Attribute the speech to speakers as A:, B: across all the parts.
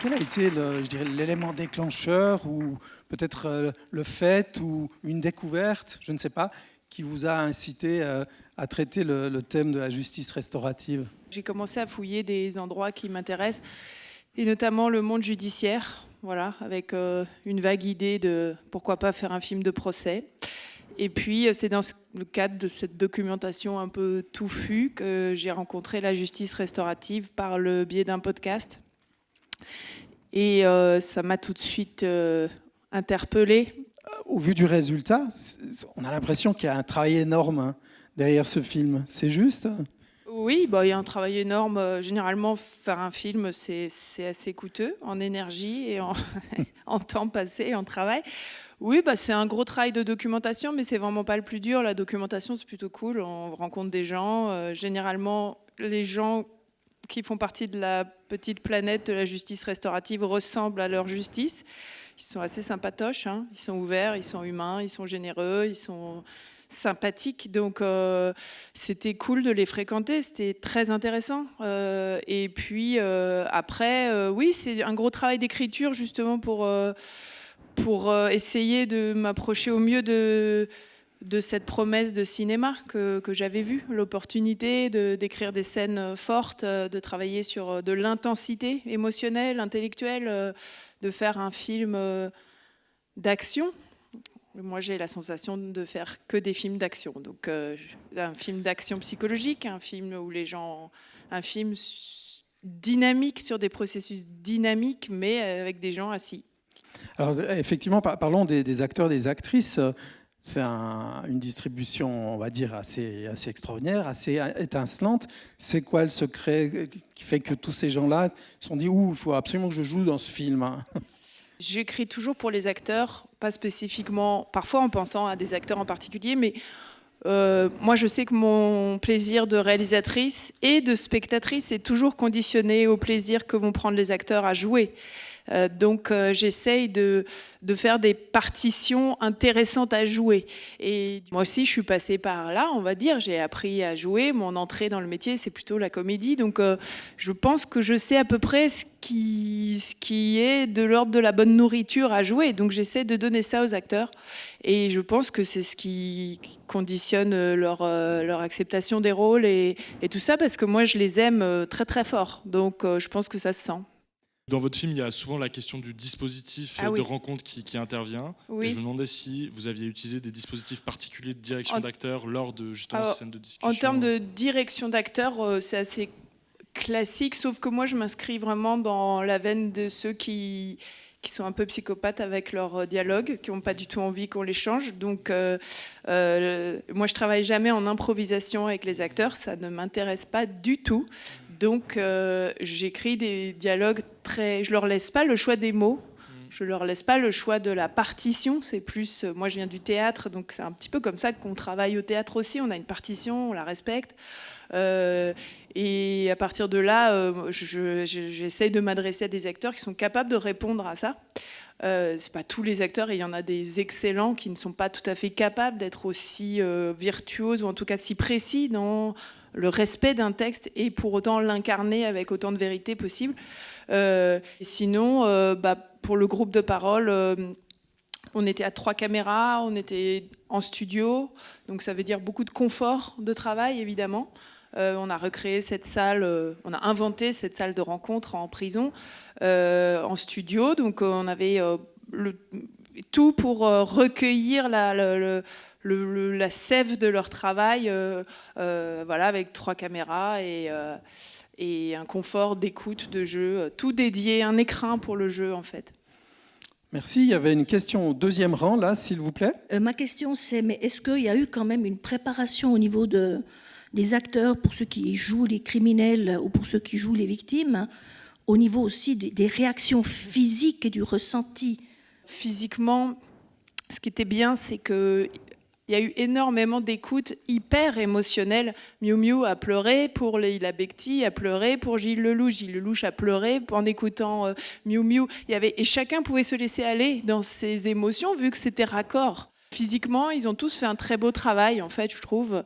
A: Quel a été je dirais, l'élément déclencheur ou peut-être le fait ou une découverte, je ne sais pas, qui vous a incité à traiter le thème de la justice restaurative?
B: J'ai commencé à fouiller des endroits qui m'intéressent, et notamment le monde judiciaire, voilà, avec une vague idée de pourquoi pas faire un film de procès. Et puis, c'est dans le cadre de cette documentation un peu touffue que j'ai rencontré la justice restaurative par le biais d'un podcast. Et ça m'a tout de suite interpellée.
A: Au vu du résultat, on a l'impression qu'il y a un travail énorme, hein, derrière ce film. C'est juste?
B: Oui, bah, il y a un travail énorme. Généralement, faire un film, c'est assez coûteux en énergie et en, en temps passé, en travail. Oui, bah, c'est un gros travail de documentation, mais c'est vraiment pas le plus dur. La documentation, c'est plutôt cool. On rencontre des gens. Généralement, les gens qui font partie de la petite planète de la justice restaurative ressemblent à leur justice. Ils sont assez sympatoches, hein. Ils sont ouverts, ils sont humains, ils sont généreux, ils sont sympathiques. Donc, c'était cool de les fréquenter. C'était très intéressant. Et puis, après, oui, c'est un gros travail d'écriture, justement, pour essayer de m'approcher au mieux de cette promesse de cinéma que j'avais vue, l'opportunité d'écrire des scènes fortes, de travailler sur de l'intensité émotionnelle, intellectuelle, de faire un film d'action. Moi, j'ai la sensation de faire que des films d'action. Donc, un film d'action psychologique, un film où les gens... Un film dynamique sur des processus dynamiques, mais avec des gens assis.
A: Alors, effectivement, parlons des acteurs, des actrices. C'est une distribution, on va dire, assez extraordinaire, assez étincelante. C'est quoi le secret qui fait que tous ces gens-là se sont dit « il faut absolument que je joue dans ce film ».
B: J'écris toujours pour les acteurs, pas spécifiquement, parfois en pensant à des acteurs en particulier, mais moi je sais que mon plaisir de réalisatrice et de spectatrice est toujours conditionné au plaisir que vont prendre les acteurs à jouer. Donc j'essaye de faire des partitions intéressantes à jouer. Et moi aussi, je suis passée par là, on va dire. J'ai appris à jouer. Mon entrée dans le métier, c'est plutôt la comédie. Donc je pense que je sais à peu près ce qui est de l'ordre de la bonne nourriture à jouer. Donc j'essaie de donner ça aux acteurs. Et je pense que c'est ce qui conditionne leur acceptation des rôles et tout ça, parce que moi, je les aime très, très fort. Donc je pense que ça se sent.
C: Dans votre film, il y a souvent la question du dispositif
B: Oui.
C: de rencontre qui intervient.
B: Oui.
C: Et je me demandais si vous aviez utilisé des dispositifs particuliers de direction d'acteurs lors de justement ces scènes de discussion.
B: En termes de direction d'acteurs, c'est assez classique, sauf que moi, je m'inscris vraiment dans la veine de ceux qui sont un peu psychopathes avec leur dialogue, qui n'ont pas du tout envie qu'on les change. Donc, moi, je travaille jamais en improvisation avec les acteurs, ça ne m'intéresse pas du tout. Donc, j'écris des dialogues je leur laisse pas le choix des mots. Je leur laisse pas le choix de la partition. C'est plus, moi, je viens du théâtre, donc c'est un petit peu comme ça qu'on travaille au théâtre aussi. On a une partition, on la respecte. Et à partir de là, j'essaye de m'adresser à des acteurs qui sont capables de répondre à ça. C'est pas tous les acteurs, et il y en a des excellents qui ne sont pas tout à fait capables d'être aussi virtuoses, ou en tout cas si précis dans le respect d'un texte, et pour autant l'incarner avec autant de vérité possible. Sinon, pour le groupe de parole, on était à 3 caméras, on était en studio, donc ça veut dire beaucoup de confort de travail, évidemment. On a recréé cette salle, on a inventé cette salle de rencontre en prison, en studio. Donc on avait tout pour recueillir la sève de leur travail, voilà, avec 3 caméras et un confort d'écoute, de jeu, tout dédié, un écrin pour le jeu en fait.
A: Merci. Il y avait une question au 2e rang, là, s'il vous plaît.
D: Ma question, c'est, mais est-ce qu'il y a eu quand même une préparation au niveau des acteurs, pour ceux qui jouent les criminels ou pour ceux qui jouent les victimes, au niveau aussi des réactions physiques et du ressenti?
B: Physiquement, ce qui était bien, c'est qu'il y a eu énormément d'écoute hyper émotionnelle. Miu Miu a pleuré pour Leila Bekti, a pleuré pour Gilles Lelouch. Gilles Lelouch a pleuré en écoutant Miu Miu. Et chacun pouvait se laisser aller dans ses émotions vu que c'était raccord. Physiquement, ils ont tous fait un très beau travail, en fait, je trouve.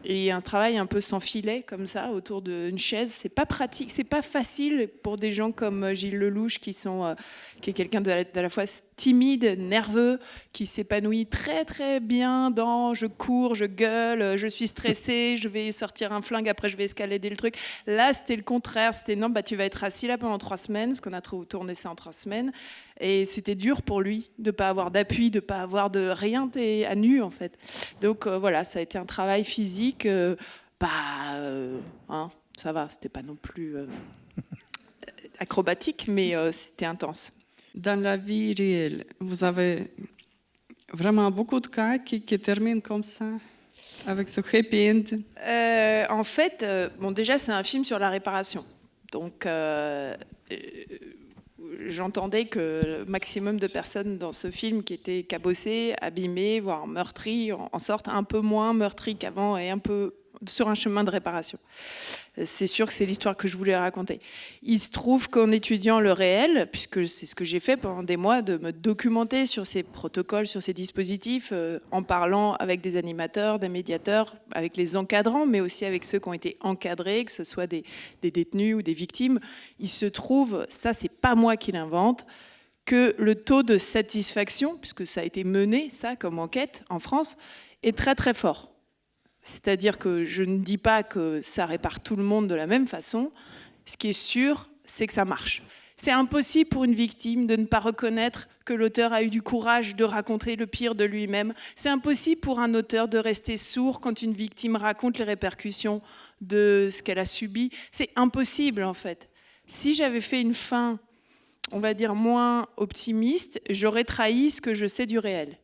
B: Et un travail un peu sans filet, comme ça, autour d'une chaise, c'est pas pratique, c'est pas facile pour des gens comme Gilles Lelouch, qui est quelqu'un de la fois timide, nerveux, qui s'épanouit très très bien dans je cours, je gueule, je suis stressé, je vais sortir un flingue, après je vais escalader le truc. Là, c'était le contraire, c'était non, tu vas être assis là pendant 3 semaines, parce qu'on a tourné ça en 3 semaines, et c'était dur pour lui de pas avoir d'appui, de pas avoir de rien, t'es à nu en fait. Donc voilà, ça a été un travail physique, ça va, c'était pas non plus acrobatique, mais c'était intense.
E: Dans la vie réelle, vous avez vraiment beaucoup de cas qui terminent comme ça, avec ce happy end?
B: En fait, déjà, c'est un film sur la réparation. Donc, j'entendais que le maximum de personnes dans ce film qui étaient cabossées, abîmées, voire meurtries, en sortent un peu moins meurtries qu'avant et un peu sur un chemin de réparation. C'est sûr que c'est l'histoire que je voulais raconter. Il se trouve qu'en étudiant le réel, puisque c'est ce que j'ai fait pendant des mois, de me documenter sur ces protocoles, sur ces dispositifs, en parlant avec des animateurs, des médiateurs, avec les encadrants, mais aussi avec ceux qui ont été encadrés, que ce soit des détenus ou des victimes, il se trouve, ça c'est pas moi qui l'invente, que le taux de satisfaction, puisque ça a été mené, ça, comme enquête en France, est très très fort. C'est-à-dire que je ne dis pas que ça répare tout le monde de la même façon. Ce qui est sûr, c'est que ça marche. C'est impossible pour une victime de ne pas reconnaître que l'auteur a eu du courage de raconter le pire de lui-même. C'est impossible pour un auteur de rester sourd quand une victime raconte les répercussions de ce qu'elle a subi. C'est impossible, en fait. Si j'avais fait une fin, on va dire, moins optimiste, j'aurais trahi ce que je sais du réel.